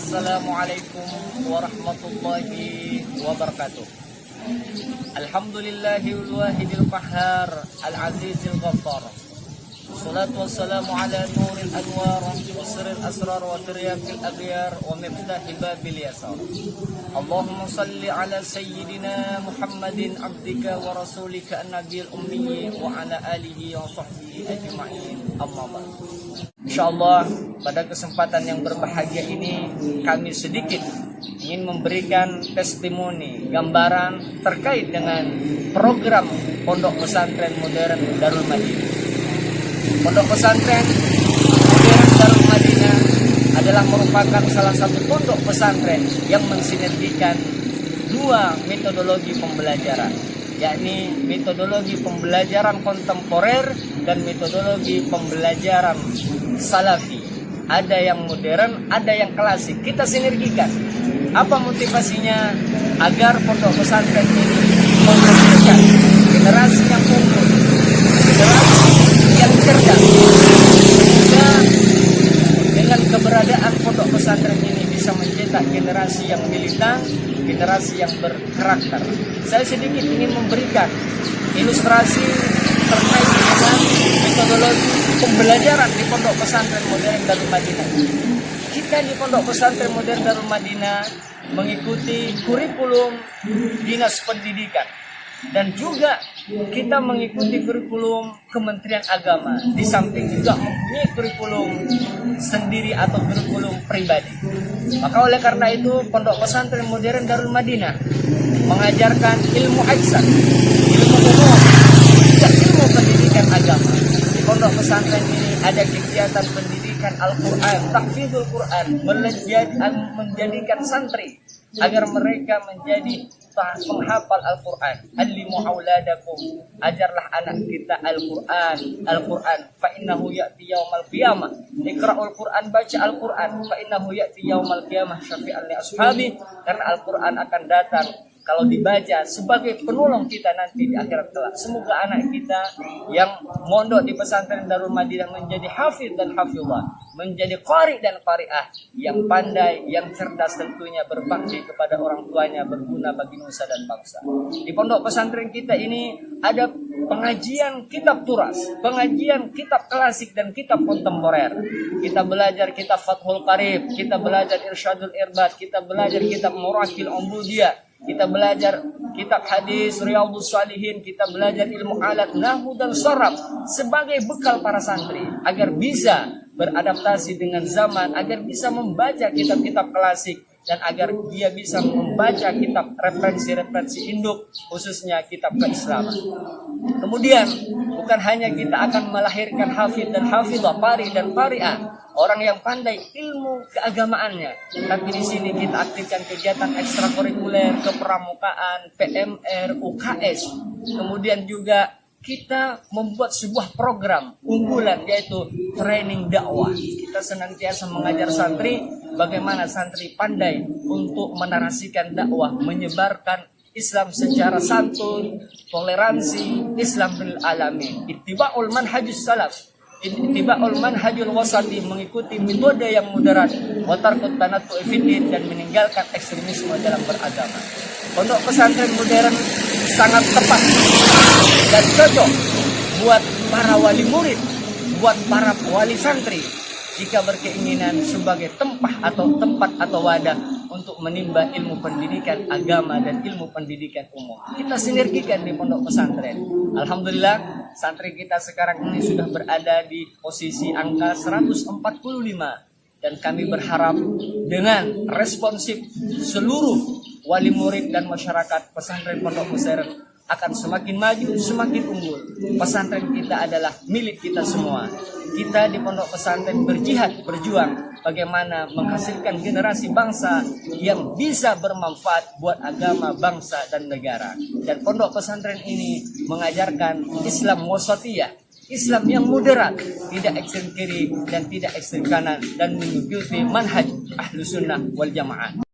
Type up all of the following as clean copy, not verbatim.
Assalamualaikum warahmatullahi wabarakatuh. Alhamdulillahil wahidil qahhar al-azizil ghaffar. Salatu wassalamu ala nuril anwar wa sirril asrar wa tiryakil aghyar wa miftahi babil yasar. Allahumma salli ala sayyidina Muhammadin abdika wa rasulika an-nabiyil ummi wa ala alihi wa sahbihi ajma'in. Amma ba'd. Insyaallah pada kesempatan yang berbahagia ini kami sedikit ingin memberikan testimoni, gambaran terkait dengan program Pondok Pesantren Modern Darul Madinah. Pondok Pesantren Modern Darul Madinah adalah merupakan salah satu pondok pesantren yang mensinergikan dua metodologi pembelajaran, yakni metodologi pembelajaran kontemporer dan metodologi pembelajaran salafi. Ada yang modern, ada yang klasik. Kita sinergikan. Apa motivasinya? Agar pondok pesantren ini menghasilkan generasi yang unggul, generasi yang cerdas. Sehingga dengan keberadaan pondok pesantren ini bisa mencetak generasi yang militan, generasi yang berkarakter. Saya sedikit ingin memberikan ilustrasi terkait dengan metodologi pembelajaran di Pondok Pesantren Modern Darul Madinah. Kita di Pondok Pesantren Modern Darul Madinah mengikuti kurikulum Dinas Pendidikan dan juga kita mengikuti kurikulum Kementerian Agama, di samping juga mempunyai kurikulum sendiri atau kurikulum pribadi. Maka oleh karena itu Pondok Pesantren Modern Darul Madinah mengajarkan ilmu ihsan, ilmu umum, juga ilmu pendidikan agama. Di pondok pesantren ini ada kegiatan pendidikan Al-Quran, tahfidzul Quran, menjadikan santri agar mereka menjadi penghafal Al-Quran. Allimu auladakum, ajarlah anak kita Al-Quran. Al-Quran fa innahu ya'ti yaumal qiyamah. Iqra'ul Quran, baca Al-Quran, fa innahu ya'ti yaumal qiyamah syafi'an li ashabi, karena Al-Quran akan datang kalau dibaca sebagai penolong kita nanti di akhirat kelak. Semoga anak kita yang mondok di pesantren Darul Madinah menjadi hafidh dan hafizah, menjadi qari dan qari'ah yang pandai, yang cerdas, tentunya berbakti kepada orang tuanya, berguna bagi nusa dan bangsa. Di pondok pesantren kita ini ada pengajian kitab turas, pengajian kitab klasik dan kitab kontemporer. Kita belajar kitab Fathul Qarib, kita belajar Irsyadul Irbad, kita belajar kitab Murakil Umbudiyah, kita belajar kitab hadis Riyadhus Shalihin, kita belajar ilmu alat nahwu dan sharaf sebagai bekal para santri agar bisa beradaptasi dengan zaman, agar bisa membaca kitab-kitab klasik dan agar dia bisa membaca kitab referensi-referensi induk, khususnya kitab keislaman. Kemudian bukan hanya kita akan melahirkan hafidh dan hafizah, qari dan qari'ah, orang yang pandai ilmu keagamaannya, tapi di sini kita aktifkan kegiatan ekstrakurikuler, kepramukaan, PMR, UKS. Kemudian juga kita membuat sebuah program unggulan, yaitu training dakwah. Kita senantiasa mengajar santri bagaimana santri pandai untuk menarasikan dakwah, menyebarkan Islam secara santun, toleransi, Islam lil alamin. Ittiba'ul manhajus salaf, ittiba'ul manhajul wasati, mengikuti metode yang moderat, wa tarkut tanattu fiddin, dan meninggalkan ekstremisme dalam beragama. Pondok pesantren modern sangat tepat dan cocok buat para wali murid, buat para wali santri jika berkeinginan sebagai tempat atau wadah untuk menimba ilmu pendidikan agama dan ilmu pendidikan umum. Kita sinergikan di pondok pesantren. Alhamdulillah, santri kita sekarang ini sudah berada di posisi angka 145, dan kami berharap dengan responsif seluruh wali murid dan masyarakat pesantren Pondok Pesantren akan semakin maju, semakin unggul. Pesantren kita adalah milik kita semua. Kita di pondok pesantren berjihad, berjuang bagaimana menghasilkan generasi bangsa yang bisa bermanfaat buat agama, bangsa, dan negara. Dan pondok pesantren ini mengajarkan Islam wasatiyah, Islam yang moderat, tidak ekstrem kiri dan tidak ekstrem kanan, dan mengikuti manhaj Ahlus Sunnah wal Jamaah.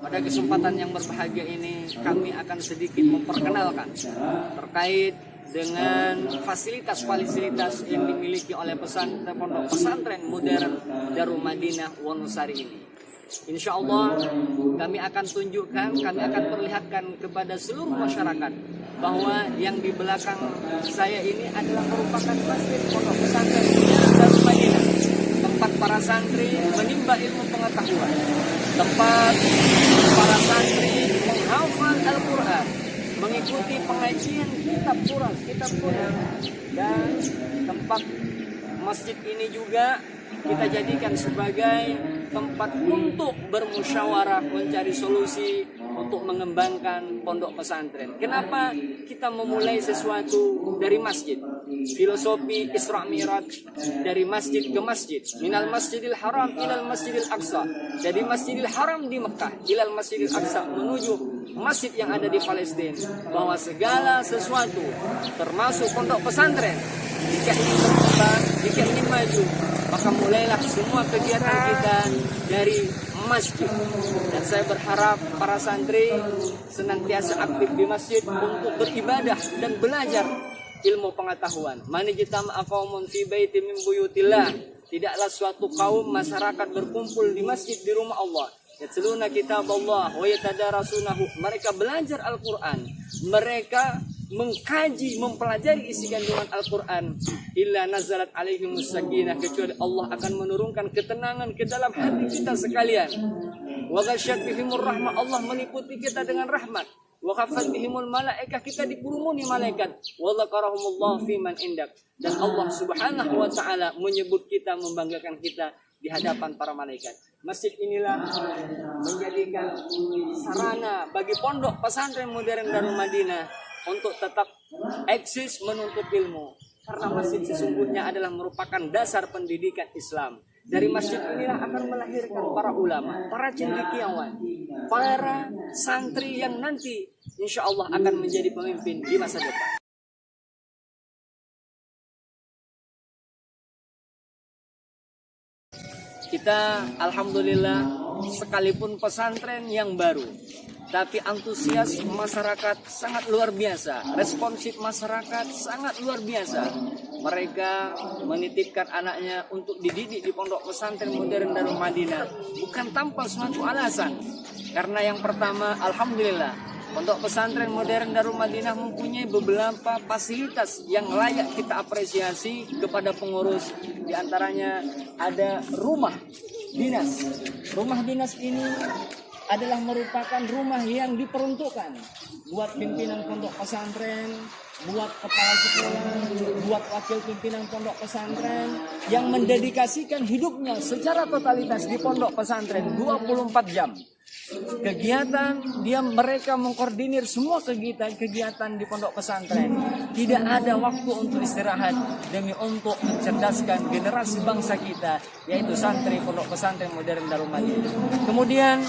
Pada kesempatan yang berbahagia ini kami akan sedikit memperkenalkan terkait dengan fasilitas-fasilitas yang dimiliki oleh pondok pesantren modern Darul Madinah Wonosari ini. Insya Allah kami akan tunjukkan, kami akan perlihatkan kepada seluruh masyarakat bahwa yang di belakang saya ini adalah merupakan masjid pondok pesantren Darul Madinah, tempat para santri menimba ilmu pengetahuan, tempat para santri menghafal Al-Quran, mengikuti pengajian kitab Quran, dan tempat masjid ini juga kita jadikan sebagai tempat untuk bermusyawarah mencari solusi untuk mengembangkan pondok pesantren. Kenapa kita memulai sesuatu dari masjid? Filosofi Isra Mi'raj, dari masjid ke masjid, minal masjidil haram ilal masjidil aqsa, dari masjidil haram di Mekah ilal masjidil aqsa, menuju masjid yang ada di Palestina, bahwa segala sesuatu termasuk pondok pesantren jika ingin berkembang, jika ingin maju, maka mulailah semua kegiatan kita dari masjid. Dan saya berharap para santri senantiasa aktif di masjid untuk beribadah dan belajar ilmu pengetahuan. Man ijtama'a qaumun fi baitin min buyutillah, tidaklah suatu kaum masyarakat berkumpul di masjid di rumah Allah, yatluna kitab Allah wa yatadarasunahu, mereka belajar Al-Qur'an, mereka mengkaji, mempelajari isi kandungan Al-Quran, illa nazalat alaihimus sakinah, kecuali Allah akan menurunkan ketenangan ke dalam hati kita sekalian. Wa ghasyat bihimur rahmah, Allah meliputi kita dengan rahmat. Wa khafat bihimul malaikah, kita dikurumuni malaikat. Wa dzakarahumullah fiman indak, dan Allah Subhanahu wa taala menyebut kita, membanggakan kita di hadapan para malaikat. Masjid inilah menjadikan sarana bagi pondok pesantren modern Darul Madinah untuk tetap eksis menuntut ilmu, karena masjid sesungguhnya adalah merupakan dasar pendidikan Islam. Dari masjid inilah akan melahirkan para ulama, para cendekiawan, para santri yang nanti insya Allah akan menjadi pemimpin di masa depan. Kita alhamdulillah, sekalipun pesantren yang baru, tapi antusias masyarakat sangat luar biasa, responsif masyarakat sangat luar biasa. Mereka menitipkan anaknya untuk dididik di pondok pesantren modern Darul Madinah bukan tanpa suatu alasan. Karena yang pertama, alhamdulillah, pondok pesantren modern Darul Madinah mempunyai beberapa fasilitas yang layak kita apresiasi kepada pengurus. Di antaranya ada rumah dinas. Rumah dinas ini adalah merupakan rumah yang diperuntukkan buat pimpinan pondok pesantren, buat kepala sekolah, buat wakil pimpinan pondok pesantren yang mendedikasikan hidupnya secara totalitas di pondok pesantren 24 jam. Kegiatan mereka mengkoordinir semua kegiatan di pondok pesantren. Tidak ada waktu untuk istirahat demi untuk mencerdaskan generasi bangsa kita, yaitu santri pondok pesantren modern Darul Madinah. Kemudian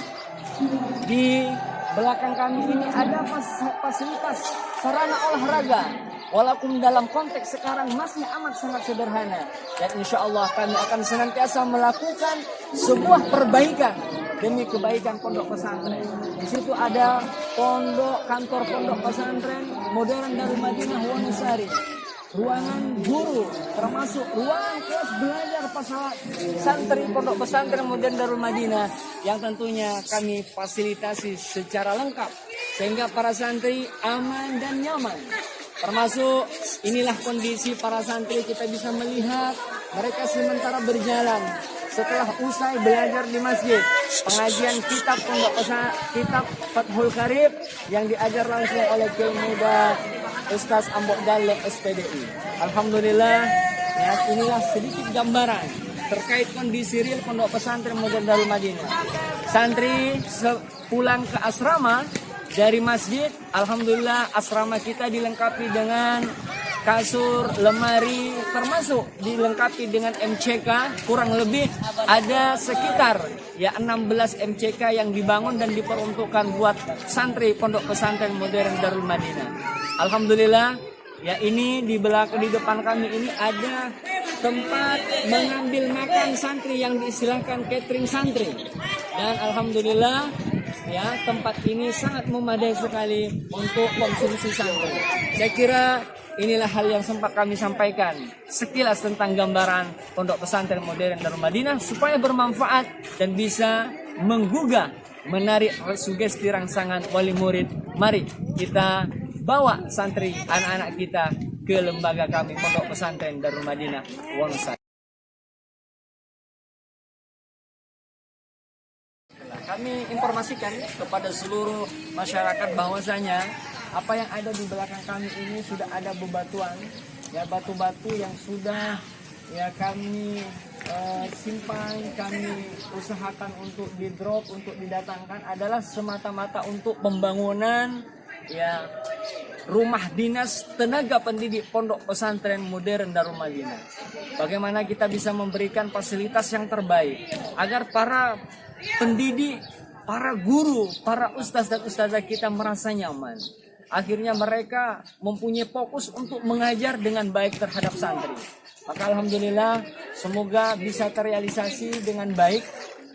di belakang kami ini ada fasilitas sarana olahraga, walaupun dalam konteks sekarang masih amat sangat sederhana. Dan insya Allah kami akan senantiasa melakukan sebuah perbaikan demi kebaikan pondok pesantren. Di situ ada kantor pondok pesantren modern Darul Madinah Wonosari, ruangan guru, termasuk ruangan kelas belajar santri pondok pesantren modern Darul Madinah yang tentunya kami fasilitasi secara lengkap sehingga para santri aman dan nyaman. Termasuk inilah kondisi para santri, kita bisa melihat mereka sementara berjalan setelah usai belajar di masjid, pengajian kitab pondok pesantren, kitab Fathul Qarib yang diajar langsung oleh Kiai Muda Ustaz Ambok Dalle SPDI. Alhamdulillah, ya, inilah sedikit gambaran terkait kondisi real pondok pesantren modern Darul Madinah. Santri pulang ke asrama dari masjid, alhamdulillah asrama kita dilengkapi dengan kasur, lemari, termasuk dilengkapi dengan MCK. Kurang lebih ada sekitar 16 MCK yang dibangun dan diperuntukkan buat santri pondok pesantren modern Darul Madinah. Alhamdulillah, ya, ini di depan kami ini ada tempat mengambil makan santri yang diistilahkan catering santri. Dan alhamdulillah, ya, tempat ini sangat memadai sekali untuk konsumsi santri. Saya kira inilah hal yang sempat kami sampaikan sekilas tentang gambaran Pondok Pesantren Modern Darul Madinah supaya bermanfaat dan bisa menggugah, menarik sugesti rangsangan wali murid. Mari kita bawa santri anak-anak kita ke lembaga kami Pondok Pesantren Darul Madinah Wonosari. Kami informasikan kepada seluruh masyarakat bahwasanya apa yang ada di belakang kami ini sudah ada bebatuan, ya, batu-batu yang sudah ya kami simpan, kami usahakan untuk di drop, untuk didatangkan adalah semata-mata untuk pembangunan ya rumah dinas tenaga pendidik Pondok Pesantren Modern Darul Madinah. Bagaimana kita bisa memberikan fasilitas yang terbaik agar para pendidik, para guru, para ustaz dan ustazah kita merasa nyaman. Akhirnya mereka mempunyai fokus untuk mengajar dengan baik terhadap santri. Maka alhamdulillah semoga bisa terrealisasi dengan baik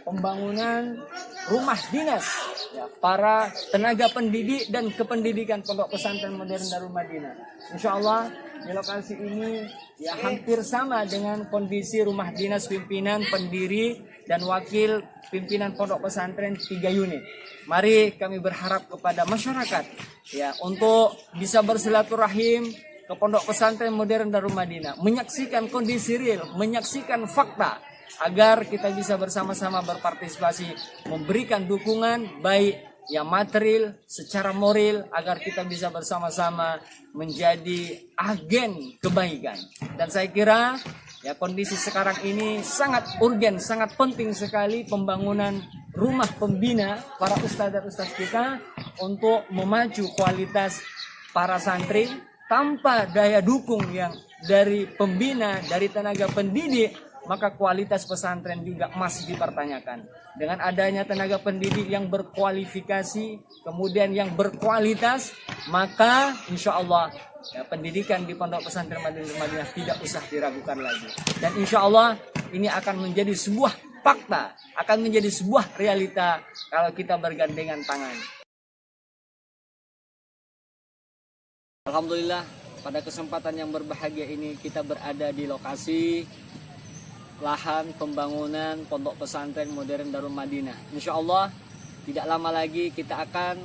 pembangunan rumah dinas ya, para tenaga pendidik dan kependidikan Pondok Pesantren Modern Darul Madinah. Insya Allah di lokasi ini ya hampir sama dengan kondisi rumah dinas pimpinan, pendiri dan wakil pimpinan Pondok Pesantren 3 unit. Mari kami berharap kepada masyarakat ya untuk bisa bersilaturahim ke Pondok Pesantren Modern Darul Madinah, menyaksikan kondisi real, menyaksikan fakta agar kita bisa bersama-sama berpartisipasi, memberikan dukungan baik yang material secara moral agar kita bisa bersama-sama menjadi agen kebaikan. Dan saya kira ya kondisi sekarang ini sangat urgen, sangat penting sekali pembangunan rumah pembina para ustadz dan ustadz kita untuk memacu kualitas para santri. Tanpa daya dukung yang dari pembina, dari tenaga pendidik, maka kualitas pesantren juga masih dipertanyakan. Dengan adanya tenaga pendidik yang berkualifikasi, kemudian yang berkualitas, maka insya Allah ya, pendidikan di Pondok Pesantren Madinah tidak usah diragukan lagi. Dan insya Allah ini akan menjadi sebuah fakta, akan menjadi sebuah realita kalau kita bergandengan tangan. Alhamdulillah pada kesempatan yang berbahagia ini kita berada di lokasi lahan pembangunan Pondok Pesantren Modern Darul Madinah. Insya Allah tidak lama lagi kita akan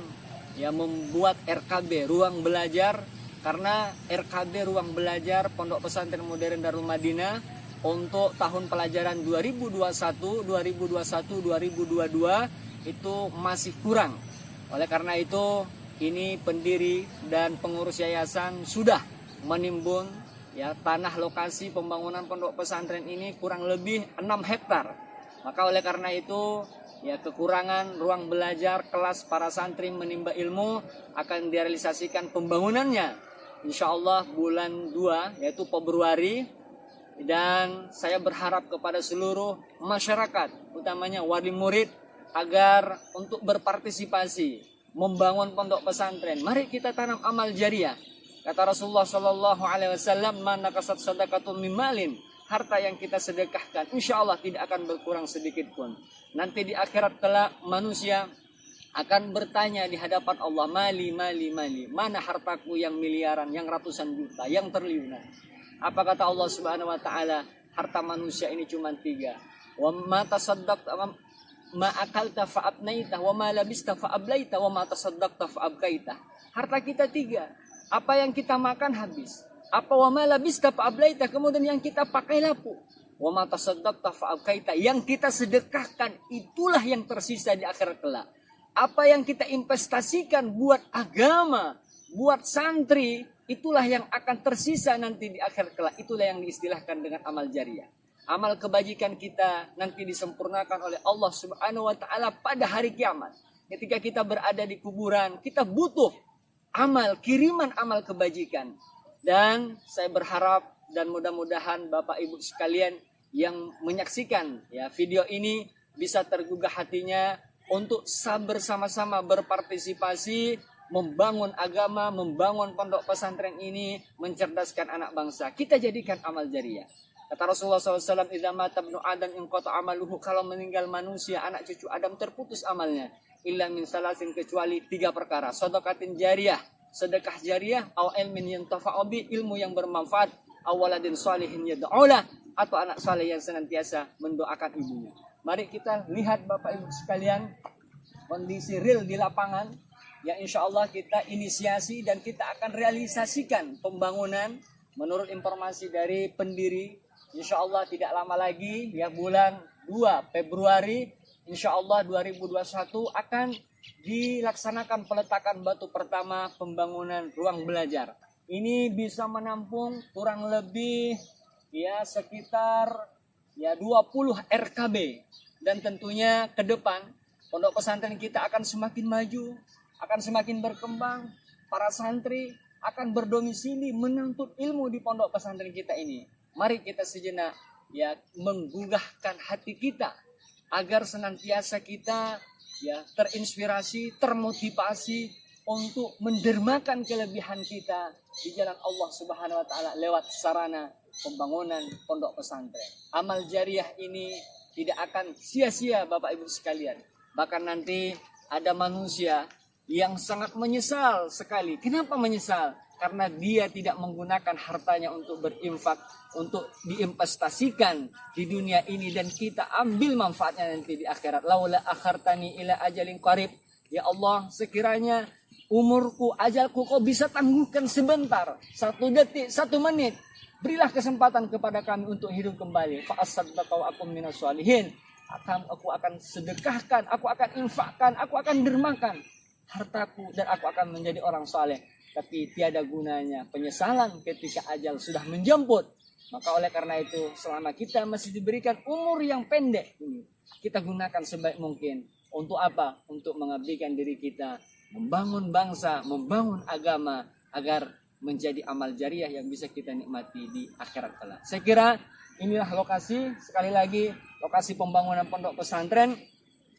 ya membuat RKB ruang belajar, karena RKB ruang belajar Pondok Pesantren Modern Darul Madinah untuk tahun pelajaran 2021-2022 itu masih kurang. Oleh karena itu ini pendiri dan pengurus yayasan sudah menimbun ya tanah lokasi pembangunan pondok pesantren ini kurang lebih 6 hektar. Maka oleh karena itu ya kekurangan ruang belajar kelas para santri menimba ilmu akan direalisasikan pembangunannya insya Allah bulan 2 yaitu Februari. Dan saya berharap kepada seluruh masyarakat utamanya wali murid agar untuk berpartisipasi membangun pondok pesantren. Mari kita tanam amal jariah. Kata Rasulullah Shallallahu Alaihi Wasallam, "Man nakasat sadaqatun min malin." Harta yang kita sedekahkan, insya Allah tidak akan berkurang sedikit pun. Nanti di akhirat kelak manusia akan bertanya di hadapan Allah, "Mali, mali, mali." Mana hartaku yang miliaran, yang ratusan juta, yang triliunan? Apa kata Allah Subhanahu Wa Taala? Harta manusia ini cuma 3. Wa ma tasaddaqta ma akalta fa'abnaita wa ma labista fa'ablaita wa ma tasaddaqta fa'abkaita. Harta kita 3. Apa yang kita makan habis. Apa wa ma labista fa'ablaita, kemudian yang kita pakai lapuk. Wa ma tasaddaqta fa'abkaita, yang kita sedekahkan itulah yang tersisa di akhirat kelak. Apa yang kita investasikan buat agama, buat santri, itulah yang akan tersisa nanti di akhirat kelak. Itulah yang diistilahkan dengan amal jariah. Amal kebajikan kita nanti disempurnakan oleh Allah Subhanahu Wa Taala pada hari kiamat. Ketika kita berada di kuburan, kita butuh amal, kiriman amal kebajikan. Dan saya berharap dan mudah-mudahan Bapak Ibu sekalian yang menyaksikan ya video ini bisa tergugah hatinya untuk bersama-sama berpartisipasi membangun agama, membangun pondok pesantren ini, mencerdaskan anak bangsa. Kita jadikan amal jariah. Kata Rasulullah SAW, "Idza mata ibnu Adam inqata amaluhu." Kalau meninggal manusia, anak cucu Adam terputus amalnya. Illa min salasin, kecuali 3 perkara. Shadaqatin jariyah, sedekah jariah, aw ilmin yantafa'u bi, ilmu yang bermanfaat, aw waladin shalihin yad'ulah, atau anak saleh yang senantiasa mendoakan ibunya. Mari kita lihat Bapak Ibu sekalian kondisi real di lapangan yang insya Allah kita inisiasi dan kita akan realisasikan pembangunan menurut informasi dari pendiri. Insya Allah tidak lama lagi ya, bulan 2 Februari insya Allah 2021 akan dilaksanakan peletakan batu pertama pembangunan ruang belajar. Ini bisa menampung kurang lebih ya sekitar ya 20 RKB, dan tentunya ke depan pondok pesantren kita akan semakin maju, akan semakin berkembang. Para santri akan berdomisili menuntut ilmu di pondok pesantren kita ini. Mari kita sejenak ya menggugahkan hati kita agar senantiasa kita ya terinspirasi, termotivasi untuk mendermakan kelebihan kita di jalan Allah Subhanahu wa taala lewat sarana pembangunan pondok pesantren. Amal jariah ini tidak akan sia-sia Bapak Ibu sekalian. Bahkan nanti ada manusia yang sangat menyesal sekali. Kenapa menyesal? Karena dia tidak menggunakan hartanya untuk berinfak, untuk diinvestasikan di dunia ini, dan kita ambil manfaatnya nanti di akhirat. Laula akhartani ila ajalin qarib. Ya Allah, sekiranya umurku, ajalku kau bisa tangguhkan sebentar, 1 detik, 1 menit, berilah kesempatan kepada kami untuk hidup kembali. Fa asaddaqa wa akum minas sholihin. Aku akan sedekahkan, aku akan infakkan, aku akan dermakan hartaku, dan aku akan menjadi orang saleh. Tapi tiada gunanya penyesalan ketika ajal sudah menjemput. Maka oleh karena itu, selama kita masih diberikan umur yang pendek ini, kita gunakan sebaik mungkin. Untuk apa? Untuk mengabdikan diri kita, membangun bangsa, membangun agama, agar menjadi amal jariah yang bisa kita nikmati di akhirat kelak. Saya kira inilah lokasi, sekali lagi, lokasi pembangunan pondok pesantren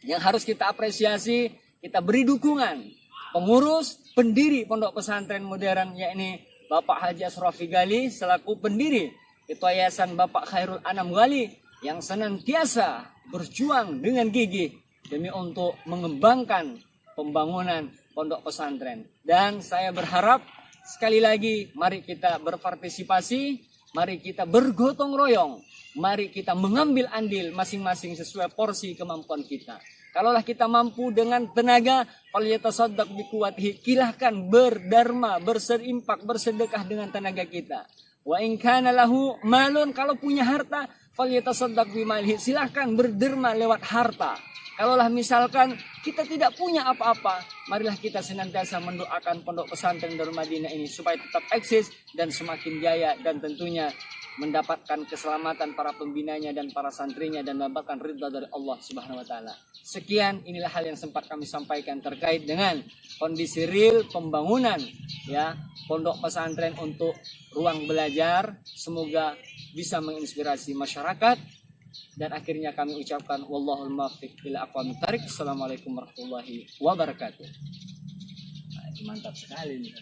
yang harus kita apresiasi, kita beri dukungan. Pengurus pendiri pondok pesantren modern yakni Bapak Haji Asrofi Ghali selaku pendiri, Ketua Yayasan Bapak Khairul Anam Ghali yang senantiasa berjuang dengan gigih demi untuk mengembangkan pembangunan pondok pesantren. Dan saya berharap sekali lagi, mari kita berpartisipasi, mari kita bergotong royong, mari kita mengambil andil masing-masing sesuai porsi kemampuan kita. Kalaulah kita mampu dengan tenaga, falyatasaddaq biquwwatihi, silahkan berdharma, berserimpak, bersedekah dengan tenaga kita. Wa in kana lahu malun, kalau punya harta, falyatasaddaq bimalihi, silahkan berderma lewat harta. Kalaulah misalkan kita tidak punya apa-apa, marilah kita senantiasa mendoakan pondok pesantren Darul Madinah ini supaya tetap eksis dan semakin jaya, dan tentunya mendapatkan keselamatan para pembinanya dan para santrinya, dan mendapatkan ridha dari Allah Subhanahu wa taala. Sekian, inilah hal yang sempat kami sampaikan terkait dengan kondisi real pembangunan ya pondok pesantren untuk ruang belajar. Semoga bisa menginspirasi masyarakat, dan akhirnya kami ucapkan wallahul muwaffiq ila aqwamit thariq. Assalamualaikum warahmatullahi wabarakatuh. Nah, mantap sekali nih.